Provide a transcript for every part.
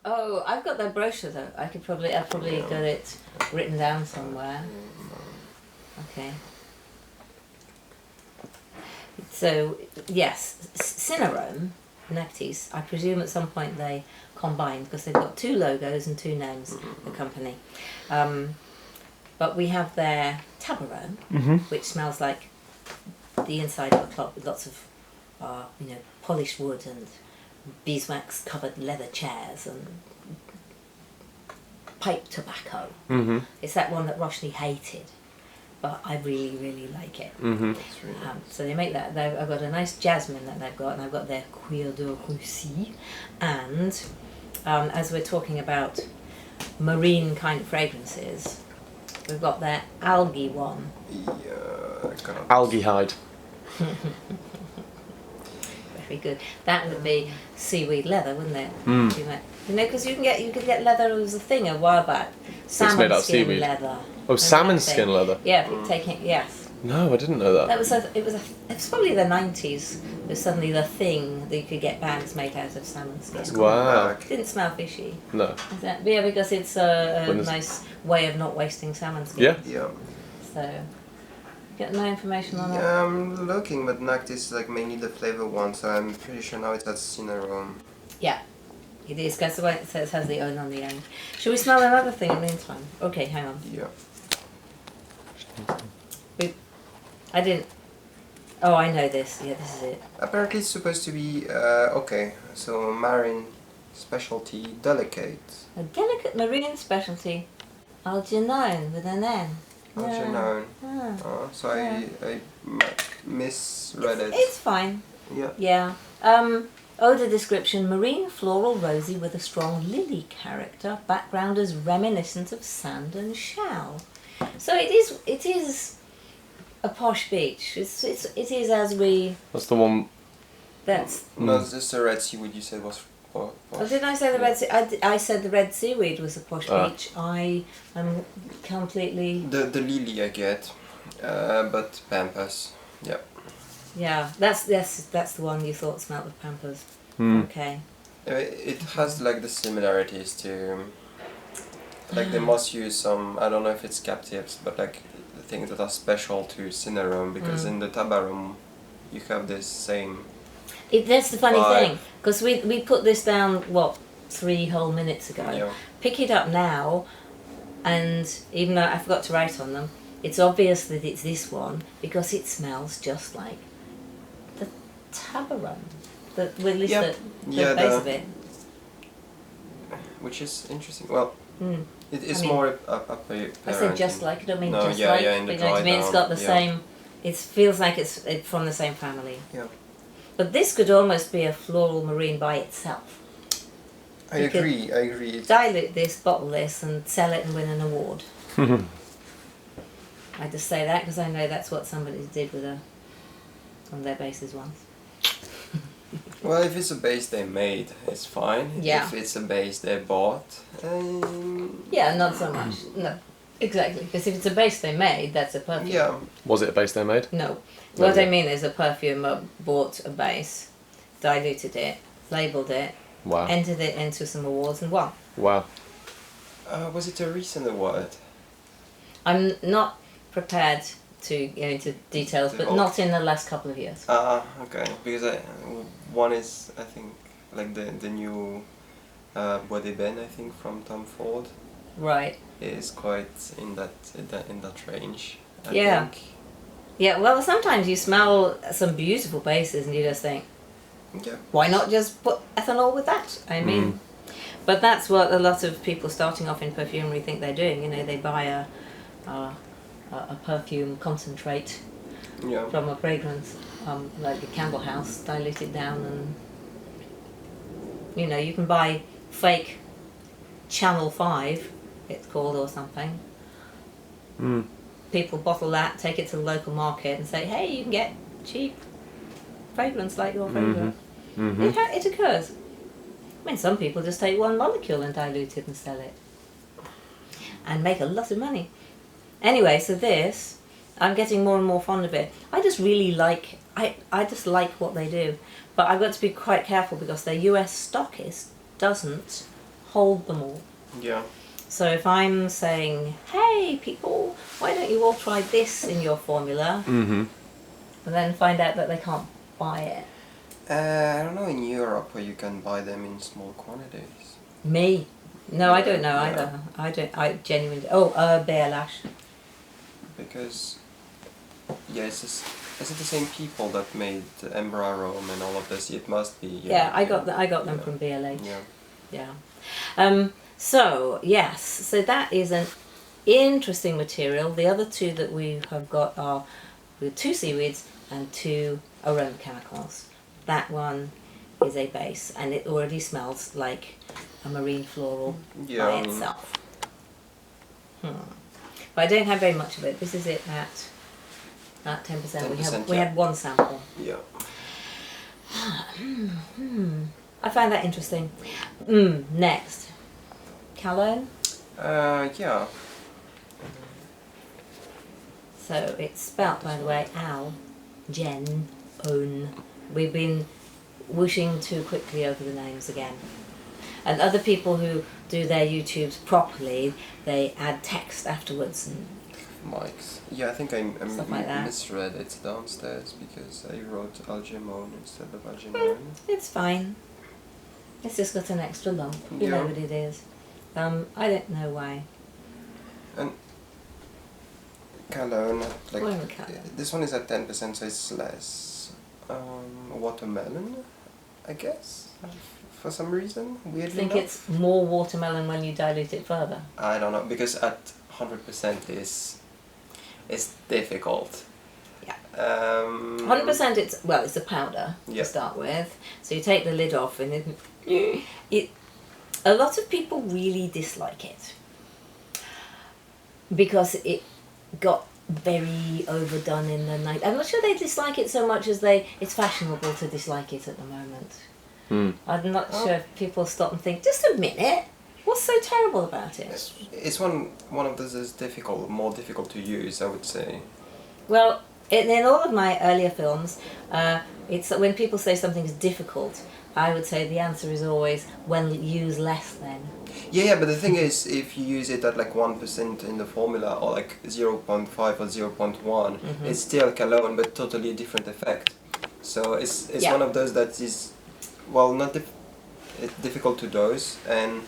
Oh, I've got that brochure though. I've probably got it written down somewhere. Okay. So yes, Cinnarome, Nectis. I presume at some point they combined because they've got 2 logos and 2 names. The company, but we have their Tabarome, which smells like the inside of a club with lots of, polished wood and beeswax covered leather chairs and pipe tobacco. It's that one that Roshni hated, but I really, really like it. So they make that. I've got a nice jasmine that they've got, and I've got their Cuir de Russie. And as we're talking about marine kind of fragrances, we've got their algae one. Yeah, Algae hide. Very good. That would be seaweed leather, wouldn't it? Because you could get leather as a thing a while back. Salmon made out of skin seaweed. leather. Oh, salmon skin leather. Yeah, taking yes. No, I didn't know that. It was probably the 90s. It was suddenly the thing that you could get bags made out of salmon skin. Wow. It didn't smell fishy. No. Yeah, because it's a nice way of not wasting salmon skin. Yeah. Yeah. So, get no information on that. Yeah, I'm looking, but Nactis is like mainly the flavor one, so I'm pretty sure now it has Cinnarome. Yeah, it is, because the way it says has the oil on the end. Shall we smell another thing in the meantime? Okay, hang on. Yeah. I didn't. Oh, I know this. Yeah, this is it. Apparently it's supposed to be, okay, so marine specialty delicate. A delicate marine specialty. Algernon with an N. Algernon. Ah. So I misread it. It's fine. Yeah. Yeah. Odor description: marine, floral, rosy with a strong lily character. Background is reminiscent of sand and shell. So it is a posh beach. It is as we. That's the one. That's. No, it's just the Red Seaweed you said was posh. Oh, didn't I say the red? I said the red seaweed was a posh beach. I am completely. The lily I get, but Pampas. Yeah. Yeah, that's the one you thought smelled of Pampers. Okay. It has like the similarities to. Like they must use some, I don't know if it's captives, but like the things that are special to Cinnarome, because in the Tabarum you have this same. That's the funny vibe. thing, because we put this down 3 whole minutes ago. Yeah. Pick it up now, and even though I forgot to write on them, it's obvious that it's this one because it smells just like the Tabarum. At least Yep. the base of it. Which is interesting. Well, it is I mean, more a I said just like, I don't mean No, just yeah, like, yeah, in the but you know what I dry mean, it's down, got the yeah. same, it feels like it's from the same family. Yeah. But this could almost be a floral marine by itself. I agree. It's, Dilute this, bottle this, and sell it and win an award. I just say that because I know that's what somebody did with on their bases once. well, if it's a base they made, it's fine. Yeah. If it's a base they bought, Yeah, not so much. No, exactly. Because if it's a base they made, that's a perfume. yeah. Was it a base they made? No. What I mean is a perfumer bought a base, diluted it, labelled it, Wow. entered it into some awards and won. Wow. Was it a recent award? I'm not prepared to go into details, but not in the last couple of years. Okay. Because one is, I think, like the new Bois d'Ébène, I think, from Tom Ford. Right. Is quite in that range. I Yeah. think. Yeah, well, sometimes you smell some beautiful bases and you just think, Yeah. why not just put ethanol with that? I mean, but that's what a lot of people starting off in perfumery think they're doing. You know, they buy a perfume concentrate Yeah. from a fragrance, like the Campbell House, dilute it down, and you know, you can buy fake Channel 5, it's called, or something. People bottle that, take it to the local market and say, hey, you can get cheap fragrance like your favourite. It occurs. I mean, some people just take one molecule and dilute it and sell it. And make a lot of money. Anyway, so this, I'm getting more and more fond of it. I just really like, I just like what they do. But I've got to be quite careful because their US stockist doesn't hold them all. Yeah. So if I'm saying, hey people, why don't you all try this in your formula, Mm-hmm. and then find out that they can't buy it. I don't know in Europe where you can buy them in small quantities. Me? No, I don't know Yeah. either. I genuinely... Oh, Bare Lash. Because, yeah, is it the same people that made Ember Arome and all of this? It must be. Yeah, I got them Yeah. from BLH. Yeah. Yeah. So, yes. So that is an interesting material. The other two that we have got are with 2 seaweeds and 2 aroma chemicals. That one is a base, and it already smells like a marine floral Yeah. by itself. But I don't have very much of it. This is it at 10%. We yeah. had one sample. Yeah. I find that interesting. Next, cologne. Yeah. So it's spelt, by the way, Al, Jen, Own. We've been whooshing too quickly over the names again. And other people who do their YouTubes properly, they add text afterwards. And Mike's. Yeah, I think I Stuff like that. misread it downstairs because I wrote Algemone instead of Algemone. it's fine. It's just got an extra lump. You know Yeah. what it is. I don't know why. And cologne, like What am I cologne? this one is at 10%, so it's less watermelon, I guess, for some reason. I Weirdly think enough. it's more watermelon when you dilute it further. I don't know, because at 100% is difficult. Yeah. 100% it's a powder Yeah. to start with. So you take the lid off and a lot of people really dislike it because it got very overdone in the night. I'm not sure they dislike it so much as it's fashionable to dislike it at the moment. I'm not sure if people stop and think, just a minute, what's so terrible about it? It's one of those that's more difficult to use, I would say. Well, in all of my earlier films, it's when people say something's difficult, I would say the answer is always, well, use less then. Yeah, but the thing is, if you use it at like 1% in the formula, or like 0.5 or 0.1, it's still cologne, but totally a different effect. So it's Yeah. one of those that is, well, not it's difficult to dose, and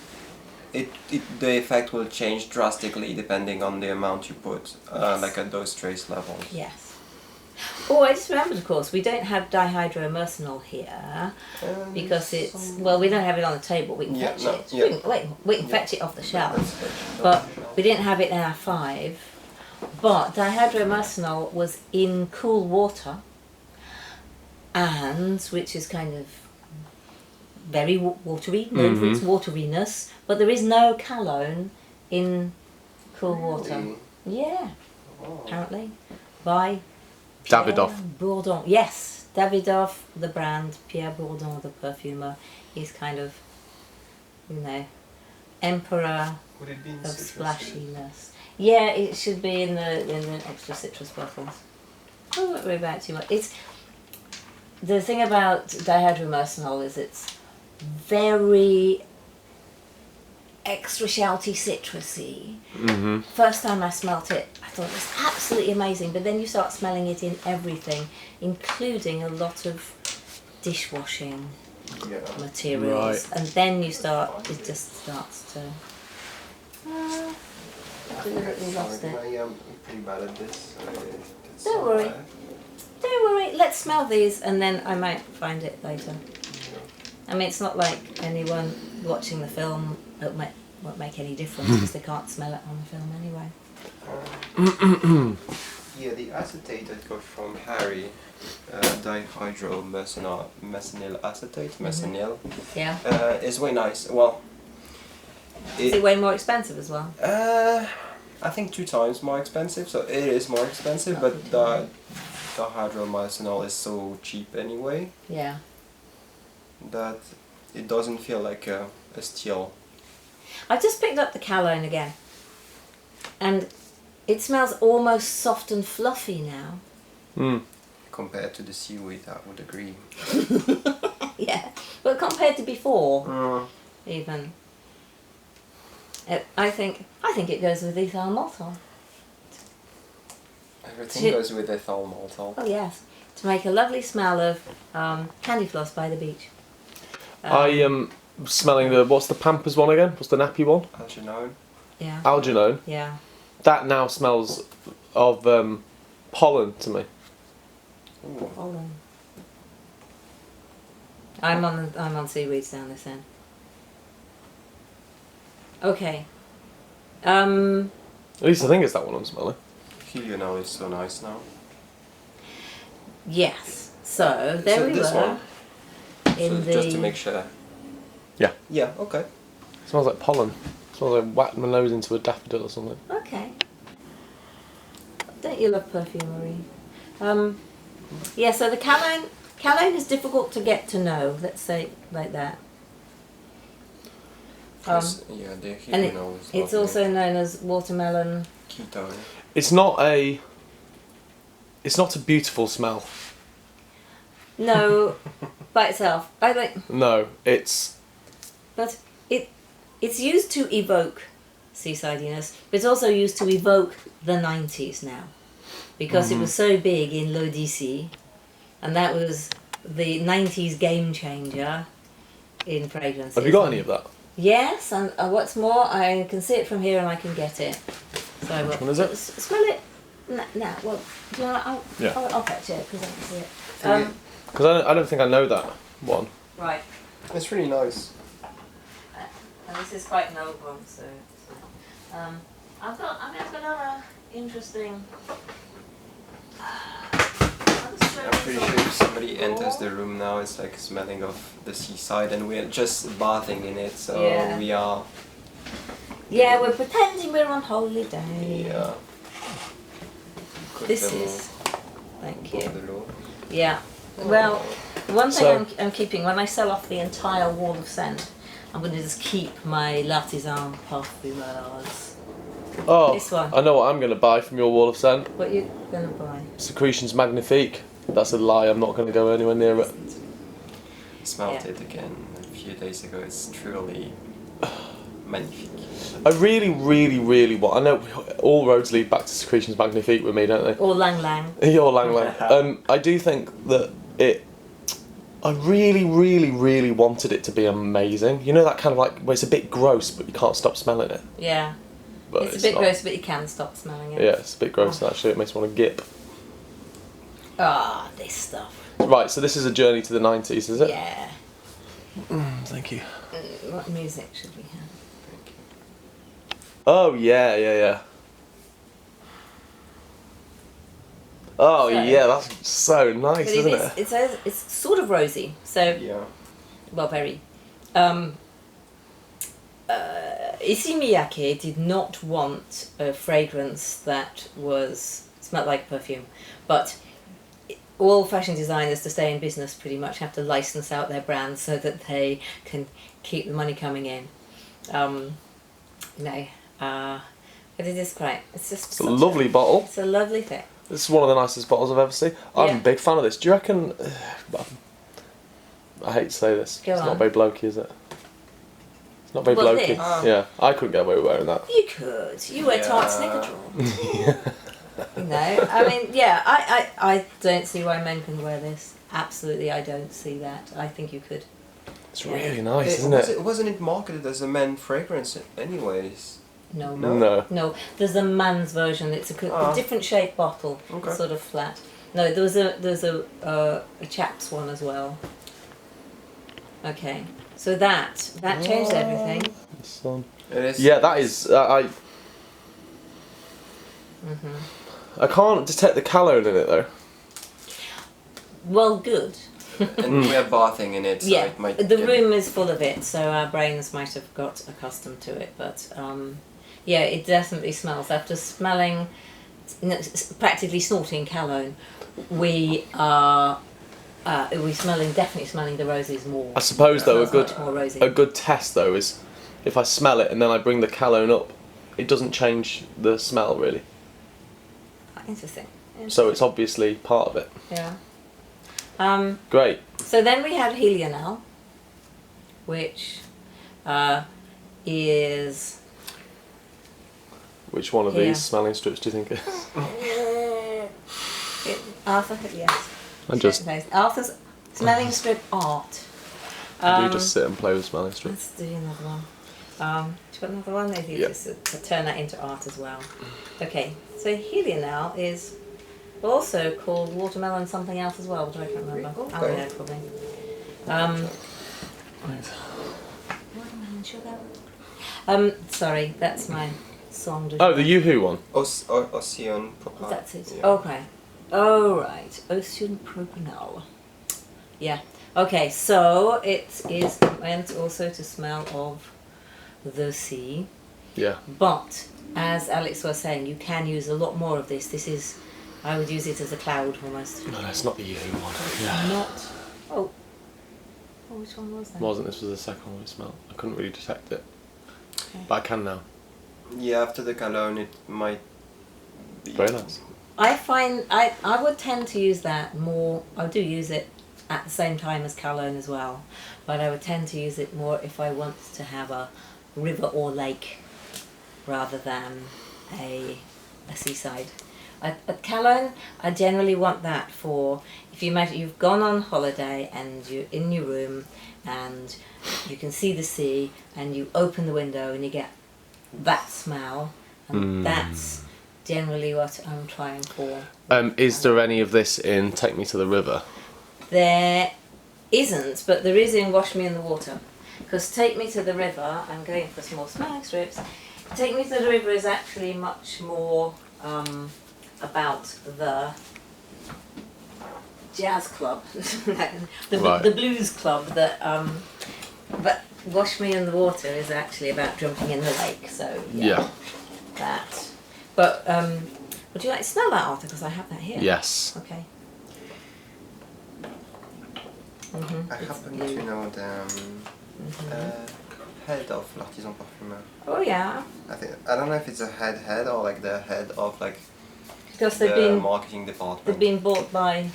the effect will change drastically depending on the amount you put, Yes. like at those trace levels. Yes. Oh, I just remembered, of course, we don't have dihydromercenol here because it's, well, we don't have it on the table. We can fetch it. We can fetch it off the shelf. But we didn't have it in our 5. But dihydromercenol was in cool water, and which is kind of very watery, known for its wateriness, but there is no cologne in cool water. Really? Yeah, Oh. apparently. By Davidoff. Pierre Bourdon. Yes, Davidoff, the brand, Pierre Bourdon, the perfumer. He's kind of, emperor Would it be in of citrus? splashiness. Yeah, it should be in the extra citrus bottles. I won't worry about it too much. It's the thing about dihydromercenol is it's very extra shouty, citrusy. First time I smelt it, I thought it was absolutely amazing, but then you start smelling it in everything, including a lot of dishwashing Yeah. materials, Right. and then it just starts to... deliberately lost it. I am pretty bad at this. It's Don't so worry. bad. Don't worry, let's smell these and then I might find it later. I mean, it's not like anyone watching the film won't make any difference because they can't smell it on the film anyway. Yeah, the acetate that got from Harry, dihydromercenyl acetate, mercenyl, Yeah. is way nice. Well, Is it way more expensive as well? I think 2 times more expensive, so it is more expensive, but the dihydromercenyl is so cheap anyway Yeah. that it doesn't feel like a steal. I just picked up the cologne again, and it smells almost soft and fluffy now. Compared to the seaweed, I would agree. Yeah, but compared to before, even. I think it goes with ethyl maltol. Everything goes with ethyl maltol. Oh yes, to make a lovely smell of candy floss by the beach. I am smelling what's the Pampers one again? What's the nappy one? Algernon. Yeah. Algernon. Yeah. That now smells of pollen to me. Ooh. Pollen. I'm on seaweeds down this end. Okay. At least I think it's that one I'm smelling. Helional is so nice now. Yes. So there we this were. one. In So just to make sure. Yeah. Yeah. Okay. It smells like pollen. It smells like whacked my nose into a daffodil or something. Okay. Don't you love perfumery? Yeah. So the cologne is difficult to get to know. Let's say it like that. Yeah, the And helional is it's lovely. also known as watermelon. ketone. It's not a beautiful smell. No, by itself. I like, No, it's but it's used to evoke seasidiness, but it's also used to evoke the 90s now, because it was so big in l'Odyssey, and that was the 90s game changer in fragrances. Have you got any of that? Yes, and what's more, I can see it from here and I can get it. So Which one is it? Smell it. Now, well, do you know what? Yeah. I'll fetch it because I can see it. Because I don't think I know that one. Right. It's really nice. And this is quite an old one, so. I've got another interesting. I'm pretty sure if somebody enters the room now, it's like smelling of the seaside, and we're just bathing in it. So Yeah. we are. Yeah, we're pretending we're on holiday. Yeah. This is. Thank you. Below. Yeah. Well, one thing So- I'm keeping, when I sell off the entire wall of scent, I'm going to just keep my L'Artisan Parfumeurs. Oh, This one. I know what I'm going to buy from your wall of scent. What are you going to buy? Secretions Magnifique. That's a lie. I'm not going to go anywhere near it. Smelled Yeah. it again a few days ago. It's truly magnifique. I really, really, really want. I know all roads lead back to Secretions Magnifique with me, don't they? Or Lang Lang. Your Lang Lang. I do think that it. I really, really, really wanted it to be amazing. You know that kind of like where it's a bit gross, but you can't stop smelling it. Yeah. But It's a bit not. gross, but you can stop smelling it. Yeah, it's a bit gross actually. It makes me want to gip. Ah, this stuff. Right, so this is a journey to the 90s, is it? Yeah. Thank you. What music should we have? Oh yeah, yeah, yeah. Oh So- yeah, that's so nice, But isn't it? it's sort of rosy. So, Yeah. well, very. Issey Mikaye did not want a fragrance that smelled like perfume, but all fashion designers to stay in business pretty much have to license out their brands so that they can keep the money coming in. But it is great. It's just It's a lovely bottle. It's a lovely thing. This is one of the nicest bottles I've ever seen. I'm Yeah. a big fan of this. Do you reckon? I hate to say this. Go it's on. not very blokey, is it? It's not very Well, blokey. this? Yeah, I couldn't get away with wearing that. You could. You wear tight Yeah. snickerdoll. You know, I mean, yeah, I don't see why men can wear this. Absolutely, I don't see that. I think you could. It's Yeah. really nice, isn't it? Wasn't it marketed as a men fragrance anyways? No. No? No, there's a man's version. It's a different shaped bottle, Okay. sort of flat. No, there's a chap's one as well. Okay, so that changed everything. It is. Yeah, that is. I can't detect the cologne in it though. Well, good. And we are bathing in it, so Yeah, it might. the get- room is full of it, so our brains might have got accustomed to it. But yeah, it definitely smells. After smelling, practically snorting cologne, we are definitely smelling the roses more. I suppose though It smells much more rosy. a good test though is if I smell it and then I bring the cologne up, it doesn't change the smell really. Interesting. So it's obviously part of it. Yeah. Great. So then we had Helional, which is Which one of Here. these smelling strips do you think it is? Arthur, yes. Arthur's smelling strip art. You just sit and play with smelling strips. Let's do another one. Do you want another one? Maybe just to turn that into art as well. Okay, so Helianal is also called watermelon something else as well, but I can't remember. Okay. Aloe probably. Right. Watermelon sugar. Sorry, that's my song. Oh, the Yoo-Hoo one. Ocean Propanol. That's it. Yeah. Okay. Oh right, Ocean Propanol. Yeah. Okay, so it is meant also to smell of the sea. Yeah. But as Alex was saying, you can use a lot more of this. This is, I would use it as a cloud almost. No, it's not the Yoo-Hoo one. Yeah. Not. Oh. Oh, which one was that? Wasn't. This was the second one we smelled. I couldn't really detect it, Okay. but I can now. Yeah, after the cologne it might be... Very nice. I find I would tend to use that more. I do use it at the same time as cologne as well, but I would tend to use it more if I want to have a river or lake rather than a seaside. But cologne, I generally want that for, if you imagine you've gone on holiday and you're in your room and you can see the sea and you open the window and you get that smell, and that's generally what I'm trying for. Is there any of this in Take Me to the River? There isn't, but there is in Wash Me in the Water. Because Take Me to the River, I'm going for some more smelling strips. Take Me to the River is actually much more about the jazz club, the blues club. But Wash Me in the Water is actually about jumping in the lake. So Yeah. that. But would you like to smell that, Arthur? Because I have that here. Yes. Okay. I happen to know the head of L'Artisan Parfumeur. Oh yeah. I don't know if it's a head or like the head of like Because the marketing department. they've been bought by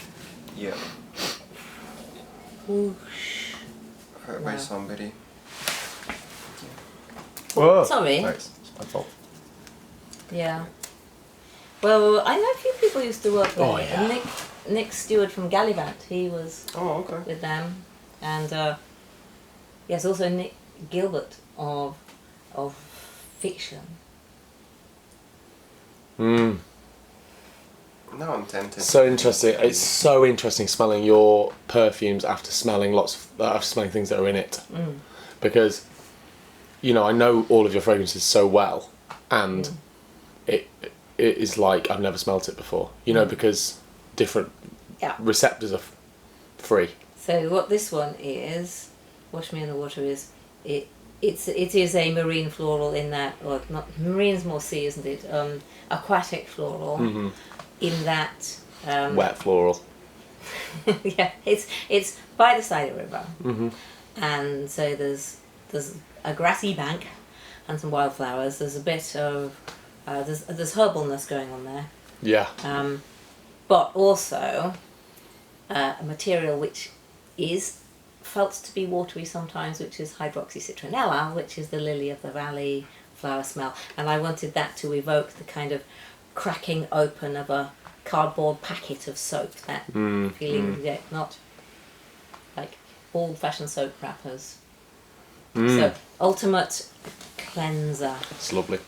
Yeah. whoosh. By Wow. somebody. Whoa. Sorry. Thanks. It's my fault. Yeah. Well, I know a few people used to work there. Oh, yeah. Nick Stewart from Gallivant, he was Oh, okay. with them, and yes, also Nick Gilbert of Fiction. Mm. Now I'm tempted. So interesting. It's so interesting smelling your perfumes after smelling after smelling things that are in it, because you know I know all of your fragrances so well, and it is like I've never smelt it before. You know, because different receptors are free. So what this one is, Wash Me in the Water, is it is a marine floral in that, or not, marine's more sea, isn't it? Aquatic floral in that Wet floral. yeah, it's by the side of a river, and so there's a grassy bank and some wildflowers. There's a bit of there's herbalness going on there. Yeah. But also a material which is felt to be watery sometimes, which is hydroxycitronella, which is the lily of the valley flower smell. And I wanted that to evoke the kind of cracking open of a cardboard packet of soap, that feeling, yeah, not like old-fashioned soap wrappers. So, ultimate cleanser. It's lovely.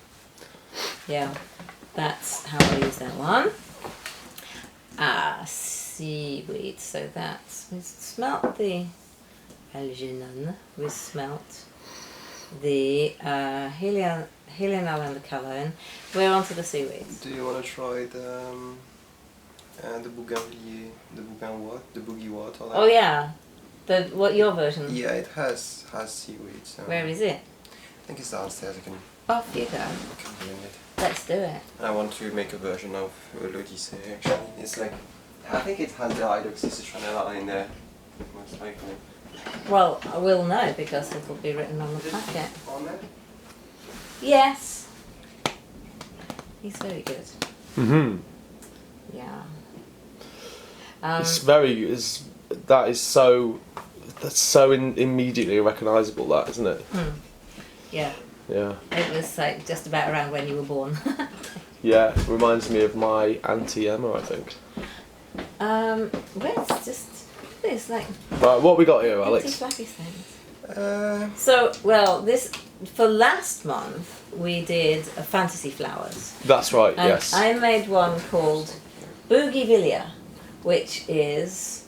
Yeah, that's how I use that one. Seaweed. So that's, we smelt the Algernon, we smelt the Helianal and the Cologne. We're on to the seaweeds. Do you want to try the Bougainvilliers, the Boogie Water? Like? Oh yeah, what your version? Yeah, it has seaweed. So Where is it? I think it's downstairs. I can Off you go. bring it. Let's do it. I want to make a version of l'Odyssée actually. It's like, I think it has the hydroxycitronella in there, most likely. Well, I will know because it will be written on the packet. On there? Yes. He's very good. Mm-hmm. Yeah. It's that's so immediately recognisable, that, isn't it? Yeah. Yeah. It was like just about around when you were born. Yeah, reminds me of my Auntie Emma, I think. Where's just this like Right, what we got here, empty Alex? flappy things? Uh, So, well, this for last month we did a fantasy flowers. That's right, And yes. I made one called Bougainvillea, which is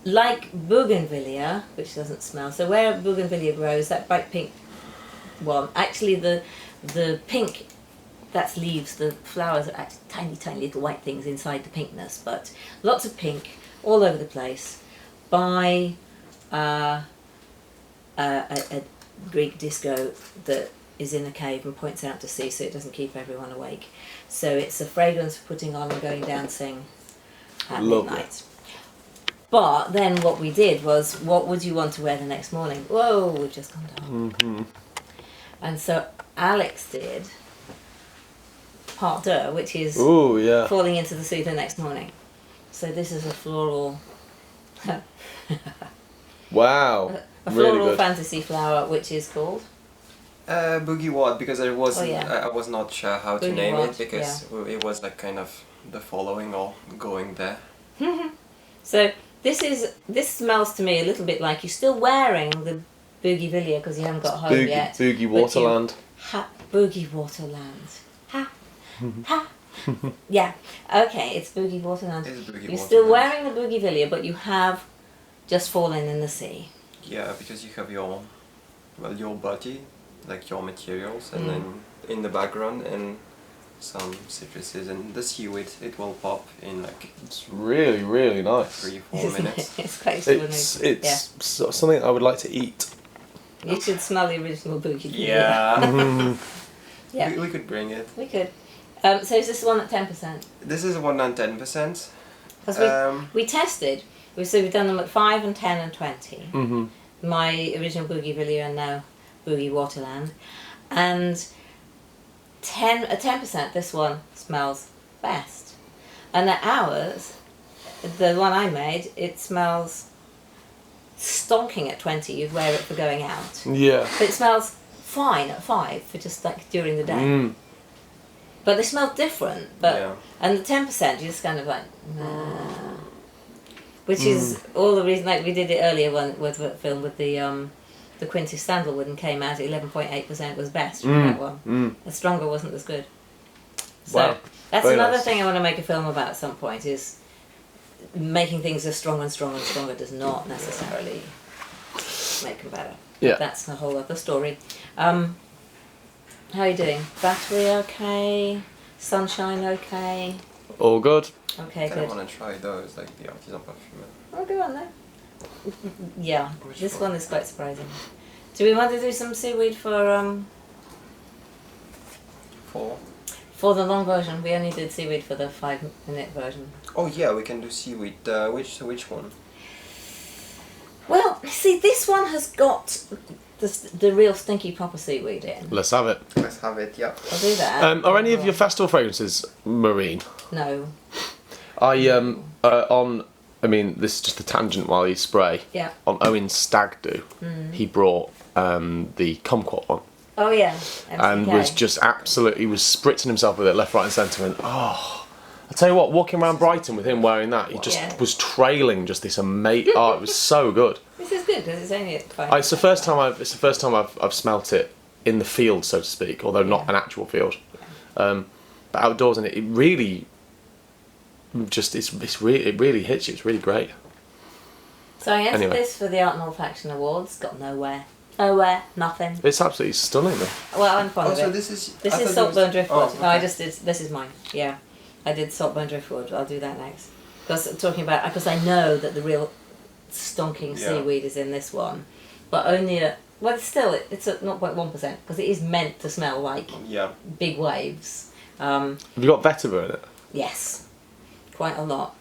like bougainvillea, which doesn't smell. So where bougainvillea grows, that bright pink one, actually the pink, that's leaves, the flowers are actually tiny, tiny little white things inside the pinkness, but lots of pink all over the place by a Greek disco that is in a cave and points out to sea so it doesn't keep everyone awake. So it's a fragrance for putting on and going dancing at Lovely. midnight. But then what we did was, what would you want to wear the next morning? Whoa, we've just gone down. Mm-hmm. And so Alex did Part Deux, which is Ooh, yeah. falling into the sea the next morning. So this is a floral, Wow. a Really floral good. fantasy flower, which is called. Boogie Wad, because I was Oh, yeah. I was not sure how to Boogie name Wad, it, because it was like kind of the following or going there. So this smells to me a little bit like you're still wearing the Bougainvillea because you haven't got home yet. Boogie but you- Waterland. Boogie Waterland. Ha. Ha. Yeah. Okay, it's Boogie Waterland. It's Boogie You're still Waterland. wearing the Bougainvillea, but you have just fallen in the sea. Yeah, because you have your body, like your materials, and Mm. then in the background and some citruses and the seaweed. It will pop in like It's really, really nice. 3-4 minutes. It's quite stunning. It's something I would like to eat. Yeah. You should smell the original Bougainvillea. Yeah, Yeah. we could bring it. We could. So is this one at 10%? This is 110%. Because we tested. We've done them at 5 and 10 and 20. Mm-hmm. My original Bougainvillea and now Boogie Waterland. And 10%, this one smells best. And at ours, the one I made, it smells stonking at 20. You'd wear it for going out. Yeah. But it smells fine at 5 for just like during the day. Mm. But they smell different. But Yeah. and the 10%, you're just kind of like, nah. Which is all the reason, like we did it earlier with the film with the Quintus Sandalwood and came out at 11.8% was best from that one. Mm. The stronger wasn't as good. So Wow. that's Very another nice. thing I want to make a film about at some point is making things as strong and stronger and stronger does not necessarily make them better. Yeah. That's a whole other story. How are you doing? Battery okay? Sunshine okay? All good. Okay, I kind good. of want to try those, like the artisan Parfumeur. Oh, go on then. Yeah, Which this one? one is quite surprising. Do we want to do some seaweed for 4. the long version? We only did seaweed for the 5-minute version. Oh yeah, we can do seaweed. Which one? Well, see, this one has got the real stinky proper seaweed in. Let's have it. Let's have it. Yeah. I'll do that. Are any of your festival fragrances marine? No. I mean, this is just a tangent while you spray. Yeah. On Owen's Stag Do, he brought the kumquat one. Oh yeah. And MCK. was just absolutely, was spritzing himself with it left, right and centre, and I tell you what, walking around Brighton with him wearing that, he just Yeah. was trailing just this amazing, it was so good. This is good because it's only at 5. It's the first time I've smelt it in the field, so to speak, although not an actual field. But outdoors, and it really just it really hits you. It's really great. So I entered Anyway. this for the Art and Olfaction Awards. Got nowhere. Nothing. It's absolutely stunning, though. Well, I'm fond Oh, of so it. this is. This I is thought it Saltburn was- Driftwood. Oh, No, I okay. just did. This is mine. Yeah, I did Saltburn Driftwood. I'll do that next. Because I know that the real stonking Yeah. seaweed is in this one, but only at it's at 0.1% because it is meant to smell like Yeah. big waves. Have you got vetiver in it? Yes, quite a lot.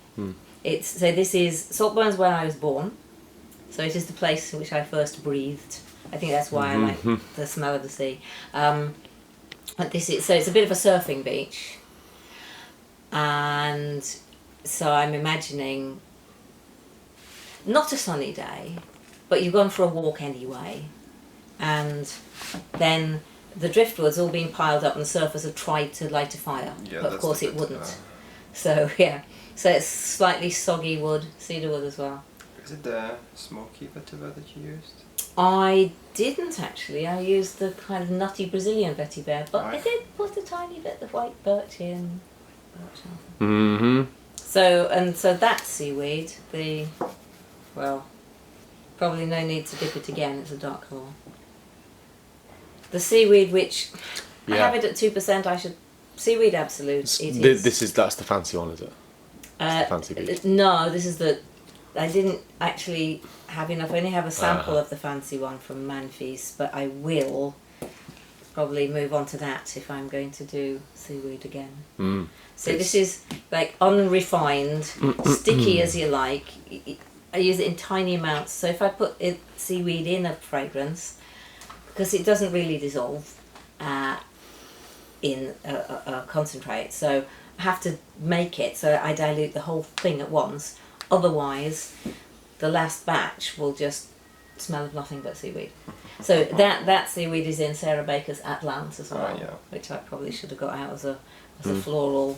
This is Saltburn's where I was born, so it is the place in which I first breathed. I think that's why I like the smell of the sea. But it's a bit of a surfing beach, and so I'm imagining not a sunny day, but you've gone for a walk anyway, and then the driftwood's all been piled up and the surfers have tried to light a fire, Yeah, but of that's course the it bit, wouldn't. So yeah, so it's slightly soggy wood, cedar wood as well. Is it the smoky vetiver that you used? I didn't actually. I used the kind of nutty Brazilian vetiver, but I Right. did put a tiny bit of white birch in. Mm-hmm. So that's seaweed. Well, probably no need to dip it again. It's a dark colour. The seaweed, which I Yeah. have it at 2%. Seaweed Absolute. It is. That's the fancy one, is it? That's the fancy beach. No, this is the. I didn't actually have enough. I only have a sample Uh-huh. of the fancy one from Manfis, but I will probably move on to that if I'm going to do seaweed again. Mm. So this is like unrefined, sticky as you like. I use it in tiny amounts. So if I put seaweed in a fragrance, because it doesn't really dissolve in a concentrate, so I have to make it so I dilute the whole thing at once. Otherwise, the last batch will just smell of nothing but seaweed. So that seaweed is in Sarah Baker's Atlant as well, yeah. which I probably should have got out as a floral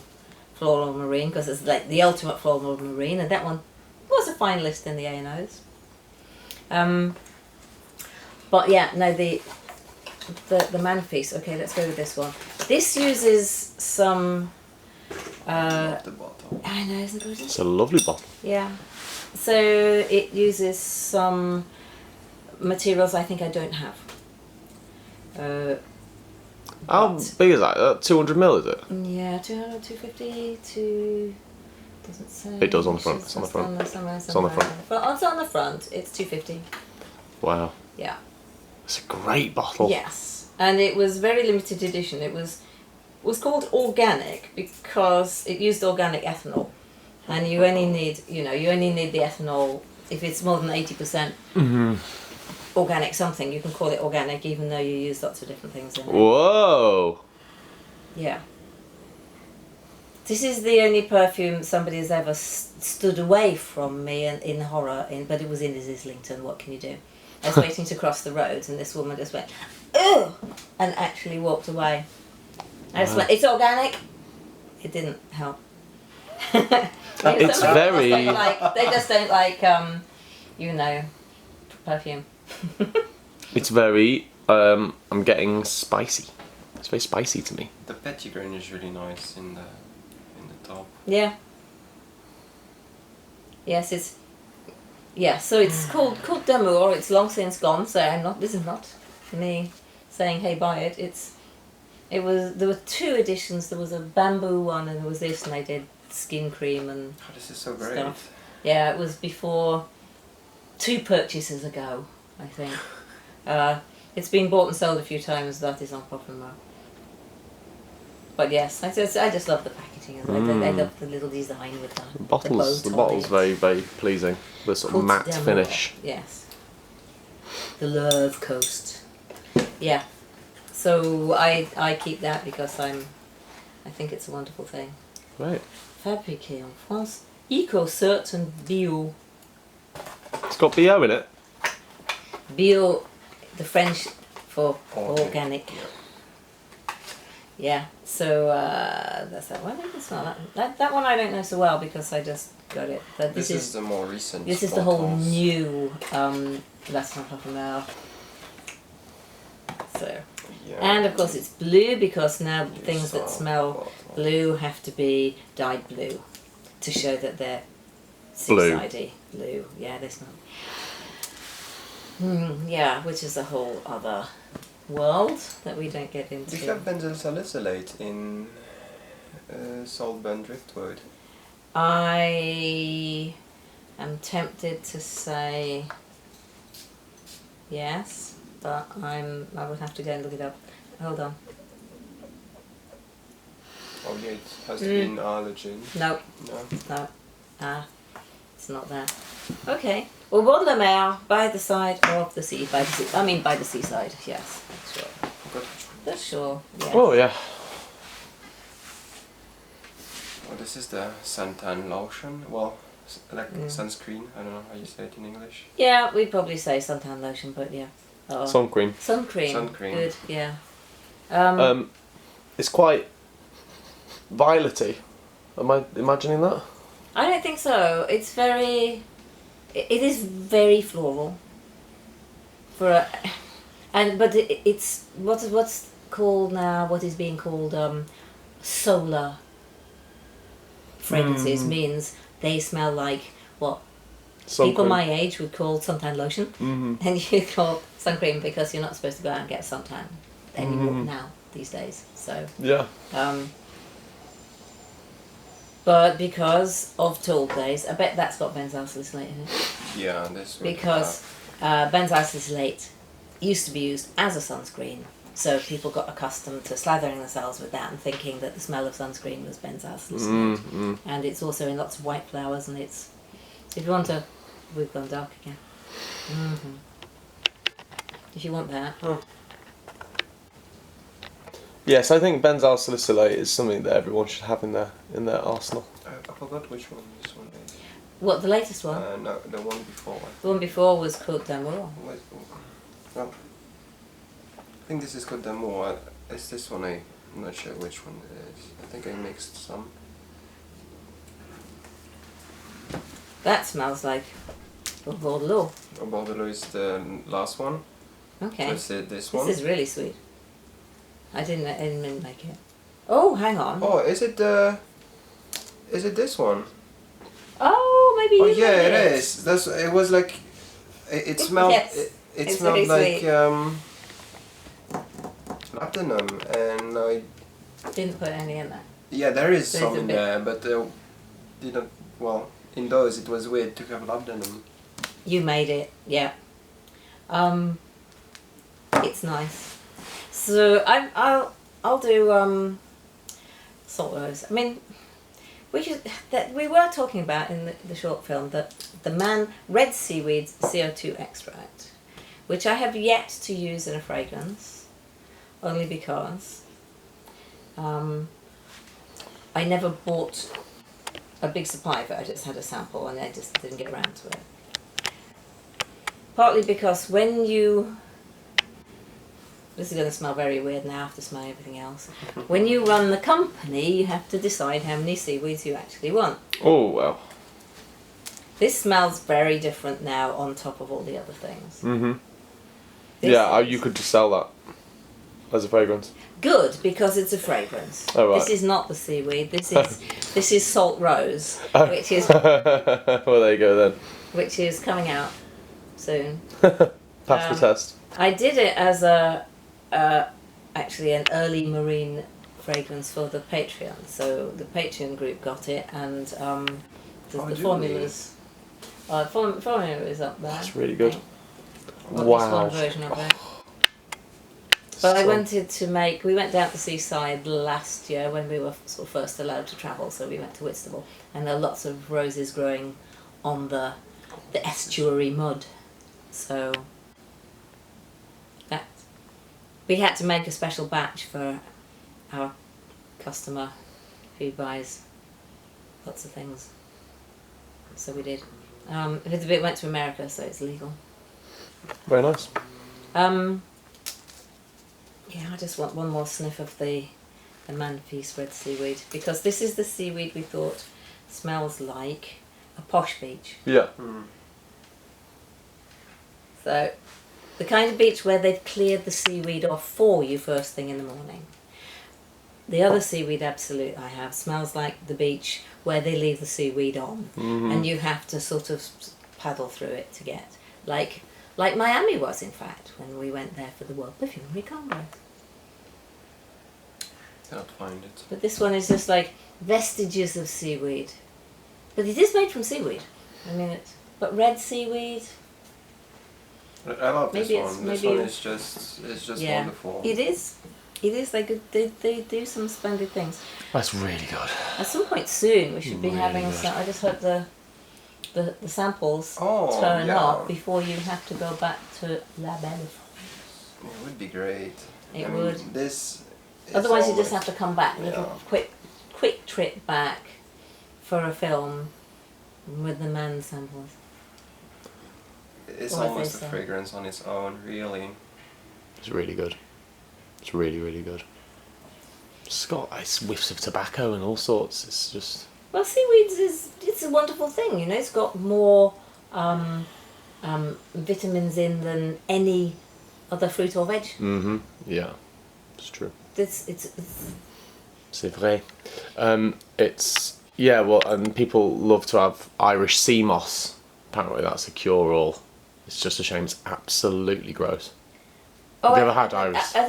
marine, because it's like the ultimate floral marine, and that one was a finalist in the A&Os. But yeah, no, the Manfis. Okay, let's go with this one. This uses some. Love the bottle. I know, isn't it gorgeous? It's a lovely bottle. Yeah. So it uses some materials I think I don't have. How big is that? 200 ml, is it? Yeah, 200, 250, to... doesn't say. It does on the front. It's on the front. It's on the front. It's on the front. It's 250. Wow. Yeah. It's a great bottle. Yes. And it was very limited edition. It was called organic because it used organic ethanol. And you only need the ethanol if it's more than 80% organic something. You can call it organic even though you use lots of different things in it. Whoa. Yeah. This is the only perfume somebody has ever stood away from me in horror, but it was in Islington. What can you do? I was waiting to cross the road and this woman just went, "Ugh!" and actually walked away. I just went, "It's organic." It didn't help. It's very... They just don't like, perfume. It's very... I'm getting spicy. It's very spicy to me. The petitgrain is really nice in the top. Yeah. Yes, it's... Yeah, so it's called D'amour. It's long since gone, so this is not me saying, hey, buy it. There were 2 editions. There was a bamboo one and there was this, and I did skin cream and Oh, this is so great. stuff. Yeah, it was before 2 purchases ago, I think. It's been bought and sold a few times. That is on Parfumeur. But yes, I just love the packaging. I love the little design with the The bottle's very, very pleasing. The sort of Called matte D'amour. finish. Yes. The Love Coast. Yeah. So I keep that because I think it's a wonderful thing. Right. Fabriqué en France, eco-cert and bio. It's got BO in it. Bio, the French for organic. Yeah. Yeah, so that's that one. I can smell that one I don't know so well because I just got it. But This is the more recent. This is the whole bottles. new Last Not Parfumeur. So, Yeah. and of course it's blue because now things that saw smell bottle. blue have to be dyed blue to show that they're Blue. seaside-y. Blue, yeah, they smell. Yeah, which is a whole other world that we don't get into. Do you have benzyl salicylate in Saltburn Driftwood? I am tempted to say yes, but I would have to go and look it up. Hold on. Oh yeah, it has to be in allergen. No, No. no. It's not there. Okay. Well, Bord la Mer, by the side of the sea. By the seaside, yes. Sure. Good. That's sure, yes. Oh, yeah. Oh, this is the suntan lotion. Well, like sunscreen. I don't know how you say it in English. Yeah, we'd probably say suntan lotion, but yeah. Sun cream. Sun cream. Sun cream. Good, yeah. It's quite violety. Am I imagining that? I don't think so. It's very. It is very floral. But it's what's called now. What is being called solar fragrances means they smell like what people my age would call suntan lotion, and you call sun cream because you're not supposed to go out and get suntan anymore now these days. So yeah. But because of Tool Days, I bet that's got benzyl salicylate in it. Yeah, this would Because benzyl salicylate used to be used as a sunscreen, so people got accustomed to slathering themselves with that and thinking that the smell of sunscreen was benzyl salicylate. And it's also in lots of white flowers, and it's, if you want to, we've gone dark again. If you want that. Yes, I think benzyl salicylate is something that everyone should have in their arsenal. I forgot which one this one is. What, the latest one? No, the one before. The one before was Côte d'Amour. No. I think this is Côte d'Amour. It's this one. I'm not sure which one it is. I think I mixed some. That smells like Bordeaux. Bordeaux is the last one. Okay. So is it this one? This is really sweet. I didn't make it. Oh, hang on. Oh, is it this one? Oh, maybe you Oh yeah, made it is. It was like it smelled. Yes, it it's smelled very like labdanum, and I didn't put any in there. yeah, there is There's some a in bit. there, but didn't. Well, in those it was weird to have labdanum. You made it, yeah. It's nice. So I'll do salt rose. I mean, we were talking about in the short film that the red seaweed CO2 extract, which I have yet to use in a fragrance, only because I never bought a big supply of it. I just had a sample and I just didn't get around to it. Partly because when you, this is going to smell very weird now after smelling everything else. When you run the company, you have to decide how many seaweeds you actually want. Oh well. This smells very different now on top of all the other things. Yeah, you could just sell that as a fragrance. Good, because it's a fragrance. Oh, right. This is not the seaweed. This is salt rose, which is well, there you go then. which is coming out soon. Pass the test. I did it as actually an early marine fragrance for the Patreon. So the Patreon group got it, and the formulas. Formula is up there. That's really good. Or Wow. at least one version of it. But I wanted to make. We went down to the seaside last year when we were sort of first allowed to travel. So we went to Whitstable, and there are lots of roses growing on the estuary mud. So that we had to make a special batch for our customer who buys lots of things. So we did. The bit went to America, so it's legal. Very nice. Yeah, I just want one more sniff of the Manfi's red seaweed, because this is the seaweed we thought smells like a posh beach. Yeah. So, the kind of beach where they've cleared the seaweed off for you first thing in the morning. The other seaweed absolute I have smells like the beach where they leave the seaweed on, and you have to sort of paddle through it to get, like Miami was, in fact, when we went there for the World Perfumery Congress. Cannot find it. But this one is just like vestiges of seaweed. But it is made from seaweed. I mean, but red seaweed. I love Maybe this it's- one. This maybe- one is just Yeah, wonderful. it is. It is. They do some splendid things. That's really good. At some point soon, we should be Really having good. some. I just hope the samples Oh, turn yeah. up before you have to go back to La Belle. It would be great. It I mean, would. This. is Otherwise, you just always- have to come back. A little Yeah. quick trip back for a film with the man samples. It's Or as almost they a say. fragrance on its own, really. It's really good. It's really, really good. It's got whiffs of tobacco and all sorts. It's just... Well, seaweeds it's a wonderful thing, you know. It's got more vitamins in than any other fruit or veg. Mm-hmm. Yeah, it's true. It's C'est vrai. And people love to have Irish sea moss. Apparently that's a cure-all. It's just a shame it's absolutely gross. Have you ever had Irish? I've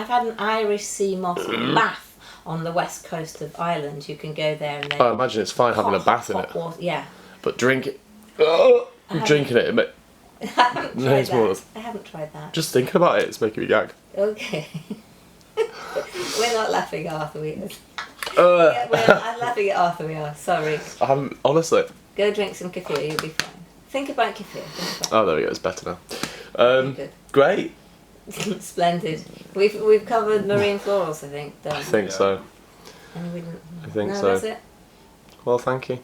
had an Irish sea moss bath on the west coast of Ireland. You can go there and I imagine it's fine having a bath in it. Water, yeah. But drink it. Oh, drinking it. I haven't tried more. that. I haven't tried that. Just thinking about it, it's making me gag. Okay. We're not laughing, Arthur. I'm laughing at Arthur. We are. Sorry. I haven't, honestly. Go drink some kefir. You'll be fine. Think about kefir. Oh, there we go. It's better now. Good. Great. Splendid. We've covered marine florals, I think. I think so. And we didn't, I think no, so. That's it. Well, thank you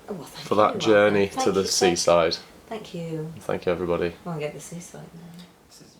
Thank for that journey to the seaside. Thank you. Thank you, everybody. I want to get the seaside now. This is